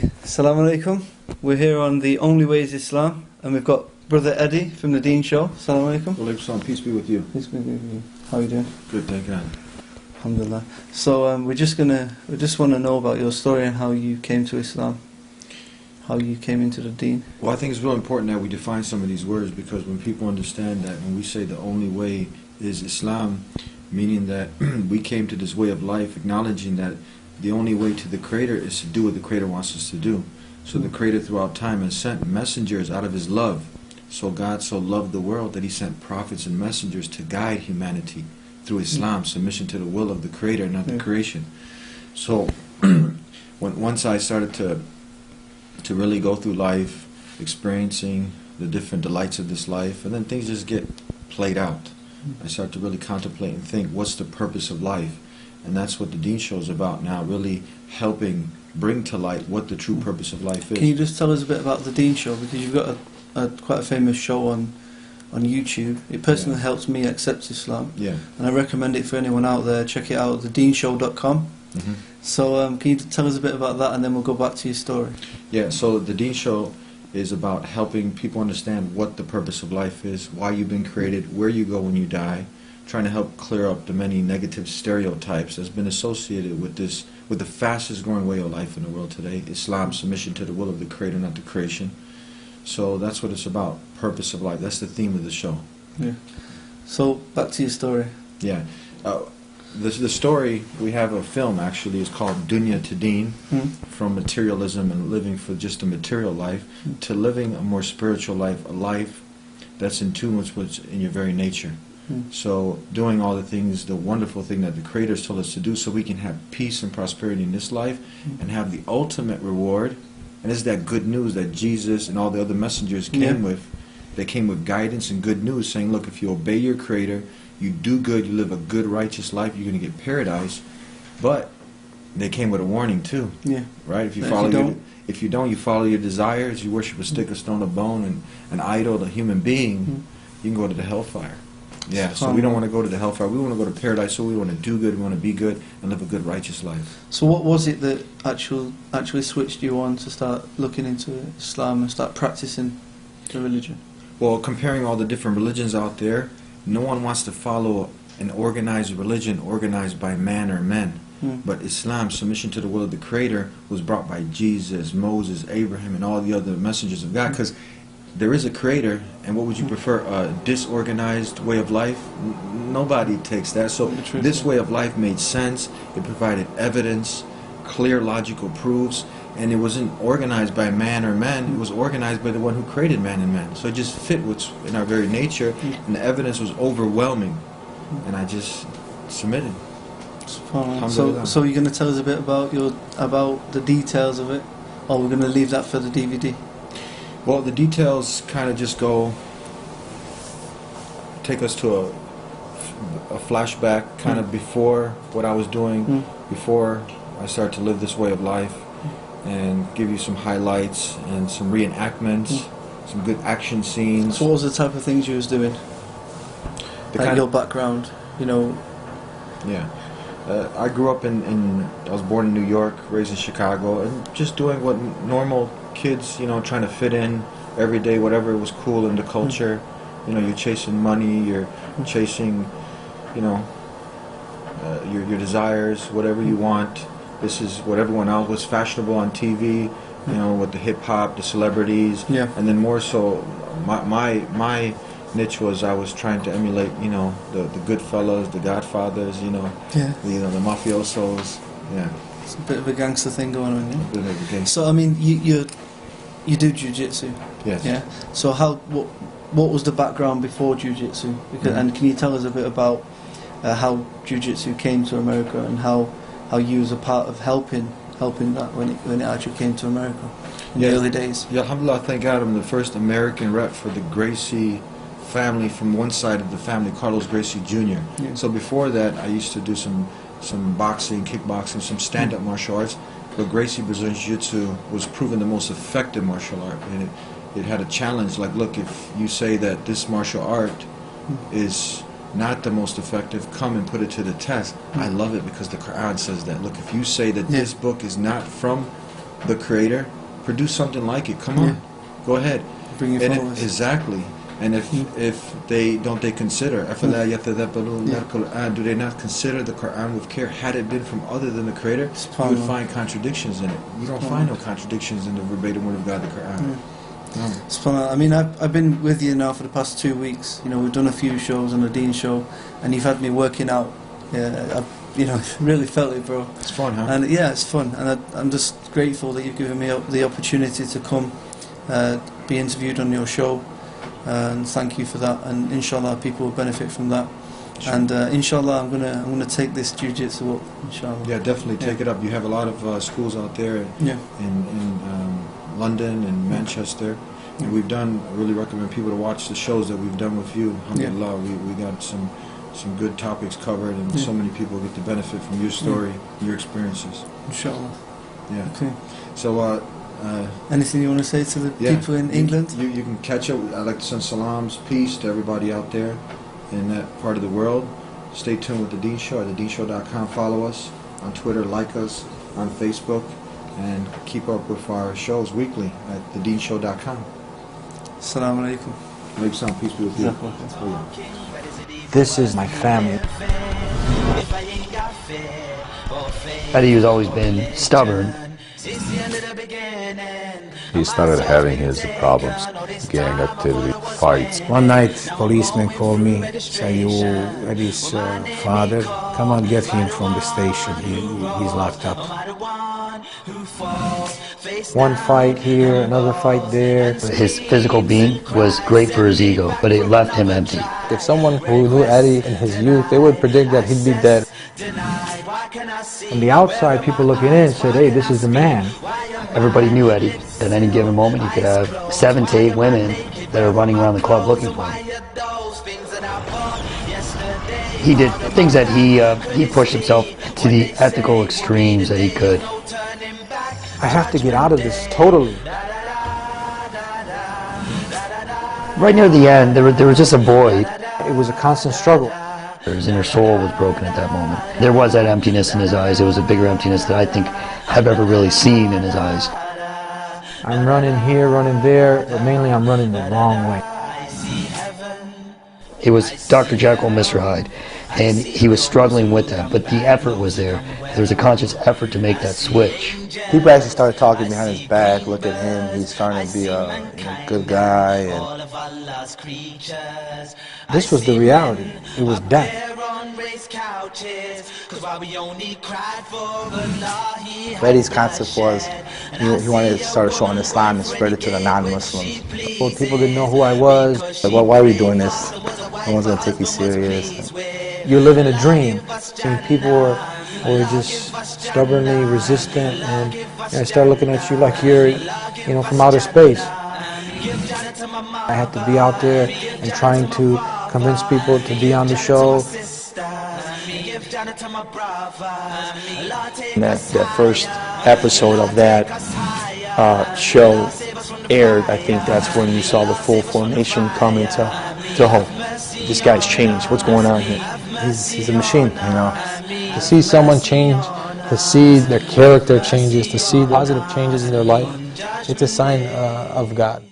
Assalamu alaikum. We're here on The Only Way is Islam, and we've got Brother Eddie from the Deen Show. Assalamu alaikum. Walaikum salam. Peace be with you. Peace be with you. How are you doing? Good, thank God. Alhamdulillah. So we just want to know about your story and how you came to Islam, how you came into the Deen. Well, I think it's real important that we define some of these words, because when people understand that when we say the only way is Islam, meaning that we came to this way of life acknowledging that the only way to the Creator is to do what the Creator wants us to do. So the Creator throughout time has sent messengers out of His love. So God so loved the world that He sent prophets and messengers to guide humanity through Islam, submission to the will of the Creator, not the creation. So once I started to really go through life, experiencing the different delights of this life, and then things just get played out. I start to really contemplate and think, what's the purpose of life? And that's what the Deen Show is about now, really helping bring to light what the true purpose of life is. Can you just tell us a bit about the Deen Show? Because you've got quite a famous show on YouTube. It personally helps me accept Islam. Yeah. And I recommend it for anyone out there. Check it out, thedeenshow.com. So can you tell us a bit about that, and then we'll go back to your story? Yeah, so the Deen Show is about helping people understand what the purpose of life is, why you've been created, where you go when you die, trying to help clear up the many negative stereotypes that's been associated with the fastest growing way of life in the world today, Islam, submission to the will of the Creator, not the creation. So that's what it's about, purpose of life. That's the theme of the show. Yeah. So back to your story. Yeah. The story, we have a film actually, is called Dunya to Deen, from materialism and living for just a material life to living a more spiritual life, a life that's in tune with what's in your very nature. So doing all the things, the wonderful thing that the Creator told us to do, so we can have peace and prosperity in this life and have the ultimate reward. And it's that good news that Jesus and all the other messengers came with. They came with guidance and good news, saying, look, if you obey your Creator, you do good, you live a good, righteous life, you're going to get paradise. But they came with a warning too. Yeah. Right? If you don't, you follow your desires, you worship a stick, a stone, a bone, and an idol, a human being, you can go to the hellfire. Yeah, so we don't want to go to the hellfire. We want to go to paradise, so we want to do good, we want to be good, and live a good, righteous life. So what was it that actually switched you on to start looking into Islam and start practicing the religion? Well, comparing all the different religions out there, no one wants to follow an organized religion organized by man or men. But Islam, submission to the will of the Creator, was brought by Jesus, Moses, Abraham, and all the other messengers of God. Because there is a Creator, and what would you prefer, a disorganized way of life? Nobody takes that. So this way of life made sense. It provided evidence, clear logical proofs, and it wasn't organized by man or men. It was organized by the one who created man and man. So it just fit what's in our very nature, and the evidence was overwhelming, and I just submitted. So you're going to tell us a bit about the details of it, or we're going to leave that for the DVD? Well, the details kind of just take us to a flashback, kind of before what I was doing, before I started to live this way of life, and give you some highlights and some reenactments, some good action scenes. So what was the type of things you was doing? Like your background, you know? Yeah. I grew up I was born in New York, raised in Chicago, and just doing what normal kids, you know, trying to fit in every day, whatever was cool in the culture. You know, you're chasing money, you're chasing, you know, your desires, whatever you want. This is what everyone else was fashionable on TV, you know, with the hip-hop, the celebrities. Yeah. And then more so, my niche was I was trying to emulate, you know, the Goodfellas, the Godfathers, you know, the mafiosos. Yeah. It's a bit of a gangster thing going on, yeah? A bit of a gangster. So, I mean, you do jiu-jitsu? Yes. Yeah. So what was the background before jiu-jitsu? And can you tell us a bit about how jiu-jitsu came to America and how you was a part of helping that when it actually came to America in the early days? Yeah, alhamdulillah, thank God I'm the first American rep for the Gracie family from one side of the family, Carlos Gracie Jr. Yeah. So before that, I used to do some boxing, kickboxing, some stand-up martial arts. But Gracie Brazilian Jiu-Jitsu was proven the most effective martial art, and it had a challenge. Like, look, if you say that this martial art is not the most effective, come and put it to the test. I love it because the Quran says that. Look, if you say that this book is not from the Creator, produce something like it. Come on, go ahead. Bring your followers. Exactly. And if they consider, do they not consider the Quran with care? Had it been from other than the Creator, you would find contradictions in it. You don't find no contradictions in the verbatim word of God, the Quran. No. I mean, I've been with you now for the past 2 weeks. You know, we've done a few shows on the Deen show, and you've had me working out. I've, you know, really felt it, bro. It's fun, huh? And yeah, it's fun, and I'm just grateful that you've given me the opportunity to come be interviewed on your show, and thank you for that. And inshallah, people will benefit from that. Sure. And inshallah, I'm gonna take this jiu-jitsu up. Inshallah. Yeah, definitely take it up. You have a lot of schools out there in London and Manchester. And we've done. I really recommend people to watch the shows that we've done with you. Alhamdulillah, we got some good topics covered, and so many people get to benefit from your story, your experiences. Inshallah. Yeah. Okay. So, anything you want to say to the people in England? You can catch up. I'd like to send salams, peace to everybody out there in that part of the world. Stay tuned with The Deen Show at thedeenshow.com. Follow us on Twitter, like us on Facebook, and keep up with our shows weekly at thedeenshow.com. Assalamu alaikum. Make some peace be with you. This is my family. Eddie has always been stubborn. He started having his problems, gang activity, fights. One night, policeman called me, say, "You Eddie's father, come on, get him from the station. He's locked up." One fight here, another fight there. His physical being was great for his ego, but it left him empty. If someone who knew Eddie in his youth, they would predict that he'd be dead. From the outside, people looking in said, "Hey, this is the man." Everybody knew Eddie. At any given moment, you could have 7 to 8 women that are running around the club looking for him. He did things that he pushed himself to the ethical extremes that he could. I have to get out of this totally. Right near the end, there was just a void. It was a constant struggle. His inner soul was broken at that moment. There was that emptiness in his eyes. It was a bigger emptiness that I think I've ever really seen in his eyes. I'm running here, running there, but mainly I'm running the wrong way. It was Dr. Jekyll and Mr. Hyde, and he was struggling with that, but the effort was there. There was a conscious effort to make that switch. People actually started talking behind his back, look at him, he's starting to be a good guy. And this was the reality. It was death. Eddie's concept was he wanted to start showing Islam and spread it to the non-Muslims. Well, people didn't know who I was. Like, well, why are we doing this? No one's going to take you serious. You're living a dream. And people were just stubbornly resistant, and I started looking at you like you're, from outer space. I had to be out there and trying to convince people to be on the show. That first episode of that show aired, I think that's when you saw the full formation come into oh, this guy's changed. What's going on here? He's a machine, To see someone change, to see their character changes, to see positive changes in their life, it's a sign of God.